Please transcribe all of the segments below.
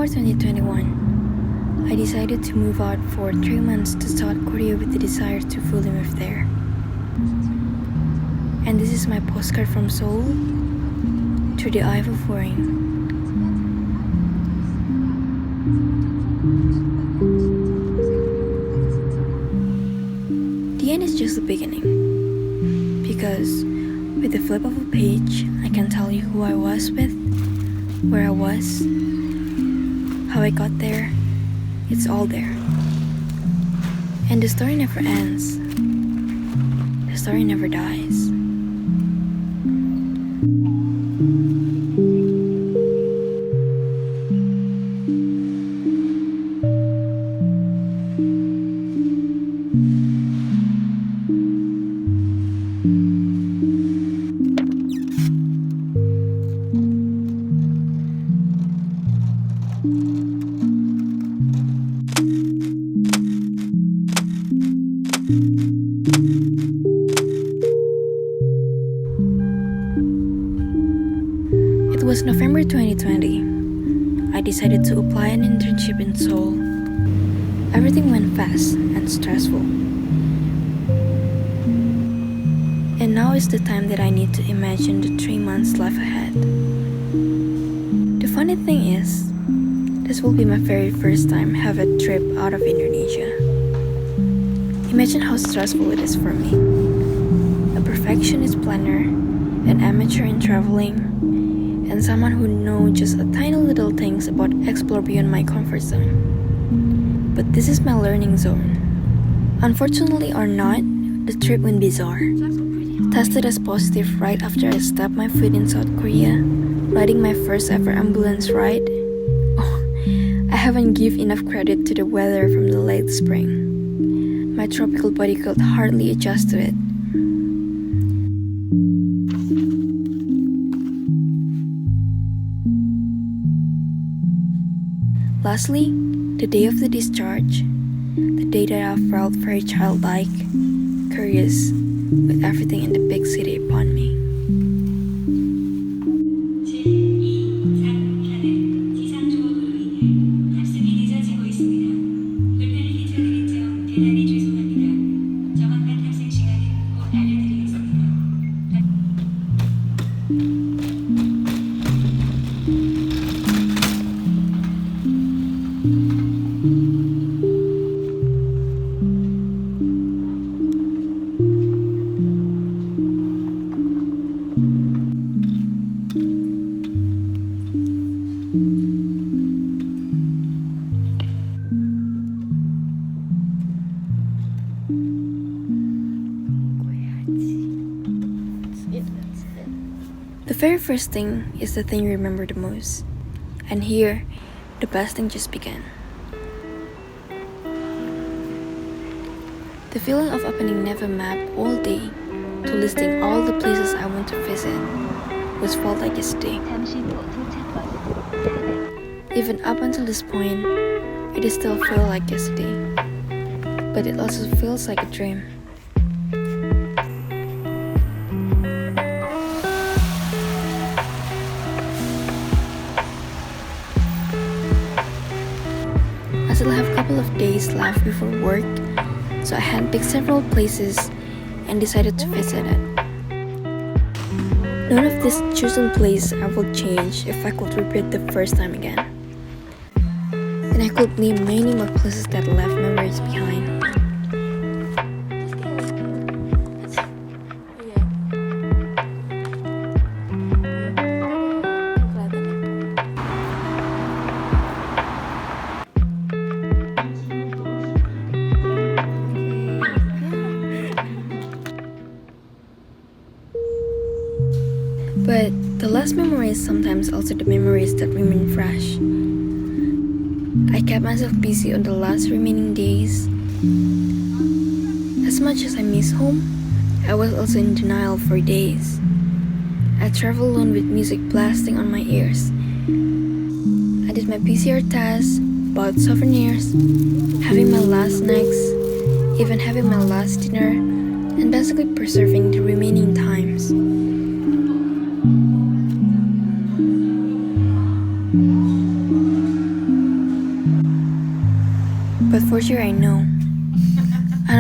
September 2021, I decided to move out for 3 months to South Korea with the desire to fully move there. And this is my postcard from Seoul through the eye of foreign. The end is just the beginning, because with the flip of a page, I can tell you who I was with, where I was, how I got there. It's all there. And the story never ends. The story never dies. It was November 2020. I decided to apply an internship in Seoul. Everything went fast and stressful. And now is the time that I need to imagine the 3 months left ahead. The funny thing is, this will be my very first time have a trip out of Indonesia. Imagine how stressful it is for me. A perfectionist planner, an amateur in traveling, and someone who knows just a tiny little things about explore beyond my comfort zone. But this is my learning zone. Unfortunately or not, the trip went bizarre. Tested as positive right after I stepped my foot in South Korea, riding my first ever ambulance ride. Oh, I haven't give enough credit to the weather from the late spring. My tropical body could hardly adjust to it. Lastly, the day of the discharge, the day that I felt very childlike, curious, with everything in the big city upon me. The very first thing is the thing you remember the most. And here, the best thing just began. The feeling of opening Never Map all day to listing all the places I want to visit was felt like yesterday. Even up until this point, it is still feel like yesterday. But it also feels like a dream. I still have a couple of days left before work, so I handpicked several places and decided to visit it. None of this chosen place I will change if I could repeat the first time again. And I could name many more places that left memories behind. But the last memory is sometimes also the memories that remain fresh. I kept myself busy on the last remaining days. As much as I miss home, I was also in denial for days. I traveled alone with music blasting on my ears. I did my PCR test, bought souvenirs, having my last snacks, even having my last dinner, and basically preserving the remaining times. faster I know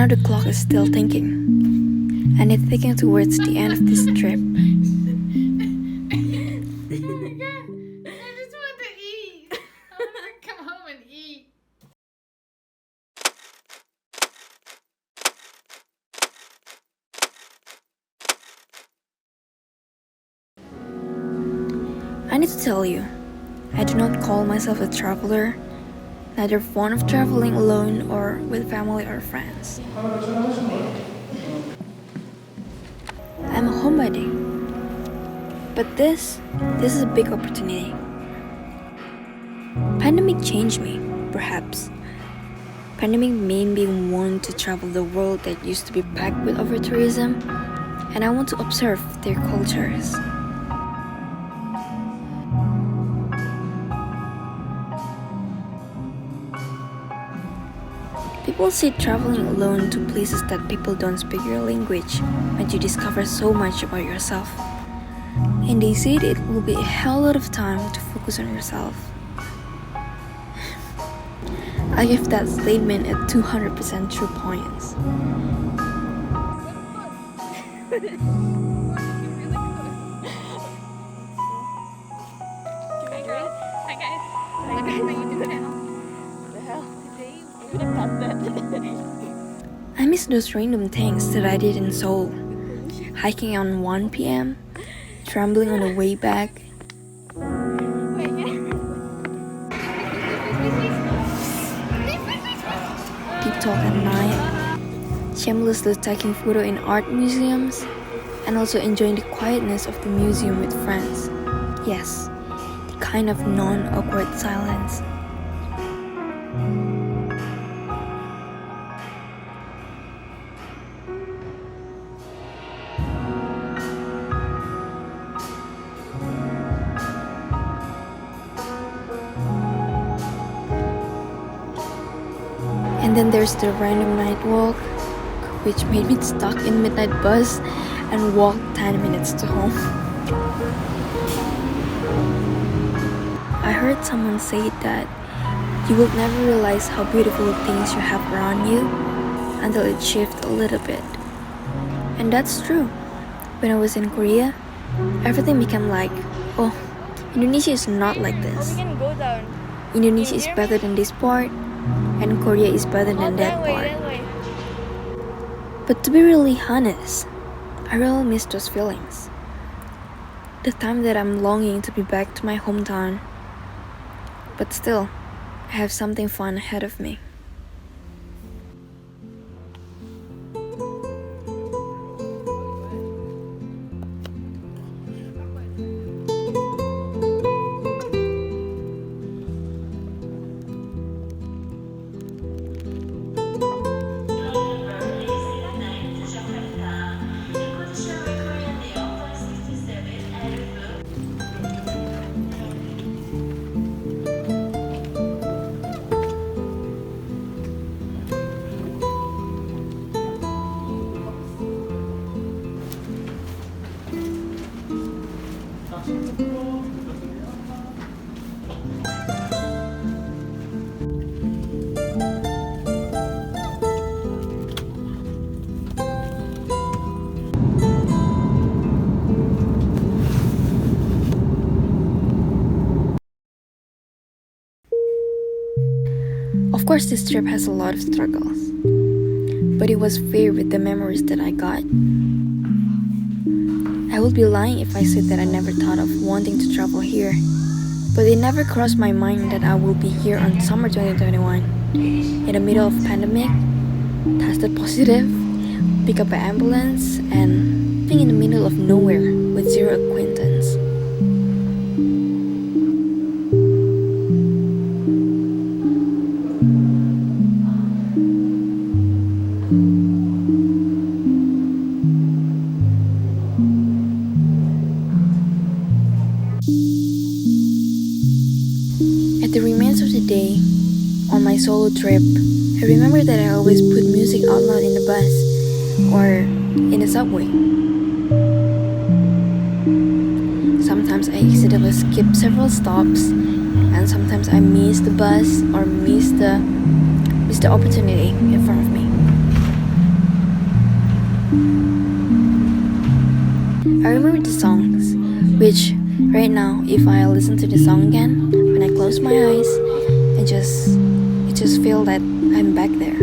the clock is still ticking, and it's ticking towards the end of this trip. I just want to eat. I want to come home and eat. I need to tell you, I do not call myself a traveler, neither fond of traveling alone or with family or friends. I'm a homebody. But this is a big opportunity. Pandemic changed me, perhaps. Pandemic made me want to travel the world that used to be packed with over-tourism, and I want to observe their cultures. People say traveling alone to places that people don't speak your language makes you discover so much about yourself. And they said it will be a hell lot of time to focus on yourself. I give that statement a 200% true points. Hi guys. Welcome to my YouTube channel. I miss those random things that I did in Seoul. Hiking on 1 p.m., trembling on the way back. Deep talk at night. Shamelessly taking photo in art museums. And also enjoying the quietness of the museum with friends. Yes, the kind of non-awkward silence. And then there's the random night walk, which made me stuck in midnight bus and walk 10 minutes to home. I heard someone say that you will never realize how beautiful things you have around you until it shifts a little bit. And that's true. When I was in Korea, everything became like, oh, Indonesia is not like this. Indonesia is better than this part, and Korea is better than that part. But to be really honest, I really miss those feelings. The time that I'm longing to be back to my hometown. But still, I have something fun ahead of me. Of course, this trip has a lot of struggles, but it was fair with the memories that I got. I would be lying if I said that I never thought of wanting to travel here, but it never crossed my mind that I will be here on summer 2021, in the middle of pandemic, tested positive, pick up an ambulance, and being in the middle of nowhere with zero acquaintance. At the remains of the day, on my solo trip, I remember that I always put music out loud in the bus or in the subway. Sometimes I accidentally skip several stops, and sometimes I miss the bus or miss the the opportunity in front of me. I remember the songs, which right now, if I listen to the song again, when I close my eyes, it just feel that I'm back there.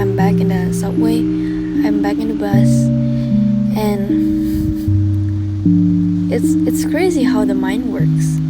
I'm back in the subway, I'm back in the bus, and it's crazy how the mind works.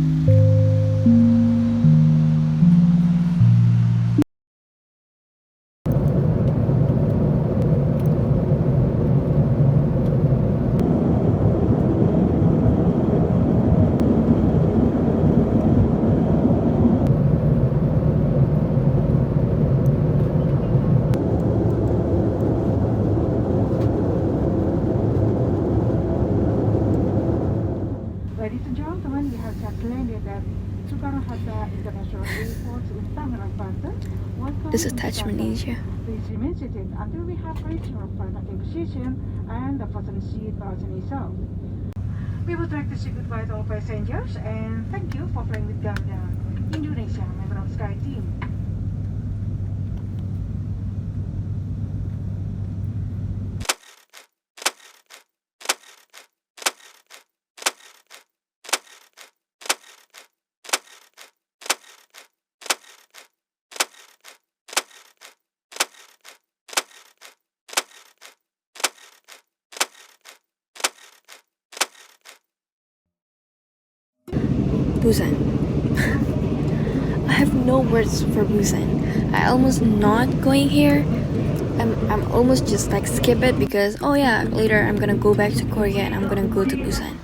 Ladies and gentlemen, we have just landed at Soekarno-Hatta International Airport in Tangerang, Banten. Welcome This to attachment Jakarta. easier. Please remain seated until we have reached your final position and the fasten seat button is off. We would like to say goodbye to all passengers and thank you for flying with Garuda Indonesia, member of Sky Team. Busan. I have no words for Busan. I almost not going here. I'm almost just like skip it because oh yeah, later I'm gonna go back to Korea and I'm gonna go to Busan.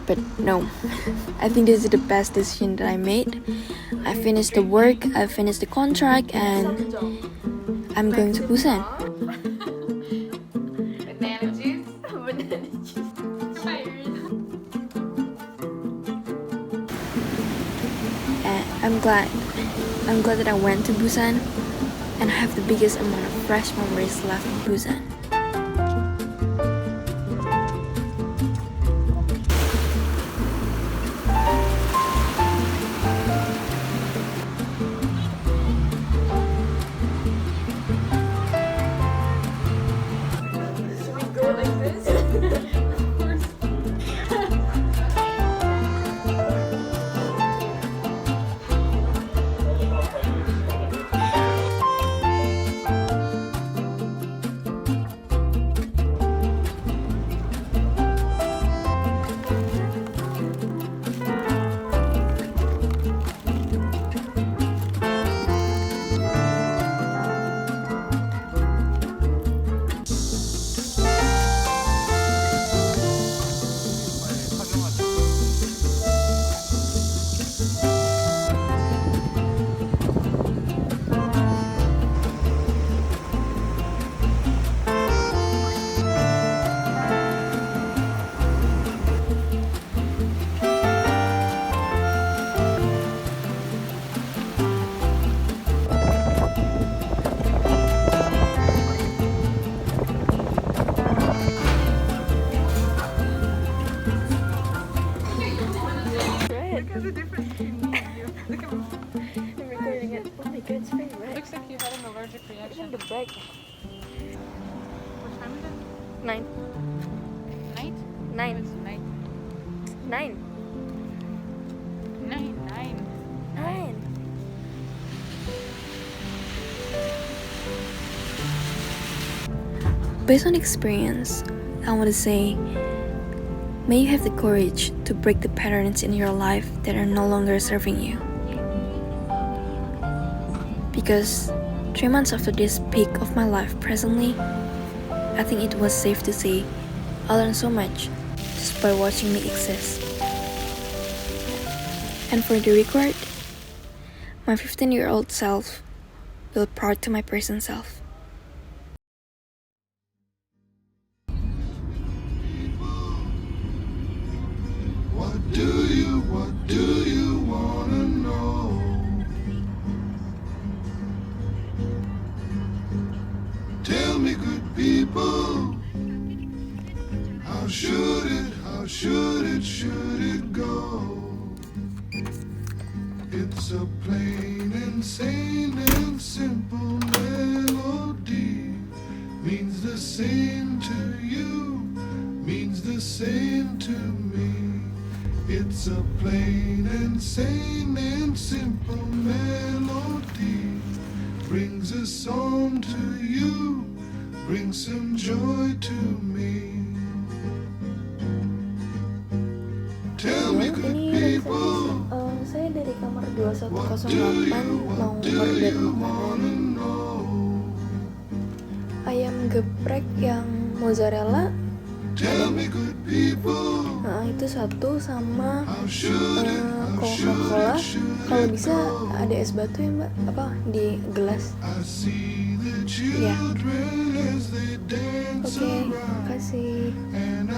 But no, I think this is the best decision that I made. I finished the work, I finished the contract, and I'm going to Busan. Banana juice. Banana juice. And I'm glad that I went to Busan and I have the biggest amount of fresh memories left in Busan. Looks like you had an allergic reaction. The bag. What time is it? 9. Night? 9. It's night. 9. 9. 9. Based on experience, I want to say, may you have the courage to break the patterns in your life that are no longer serving you. Because 3 months after this peak of my life presently, I think it was safe to say I learned so much just by watching me exist. And for the record, my 15-year-old self will be proud to my present self. What do you wanna know? Tell me, good people, how should it go? It's a plain and sane and simple means the same to you, means the same to me. It's a plain and sane and simple melody, brings a song to you, brings some joy to me. Tell me good Ini people, saya dari kamar what do 2108 you, mau what do order you makanan wanna know? ayam geprek yang mozzarella. Tell me good people, Nah, itu satu sama how should it, how should Coca-Cola. it, should Kalau it bisa go? ada es batu ya mbak, apa di gelas. I see the children as they dance Oke, around, makasih. and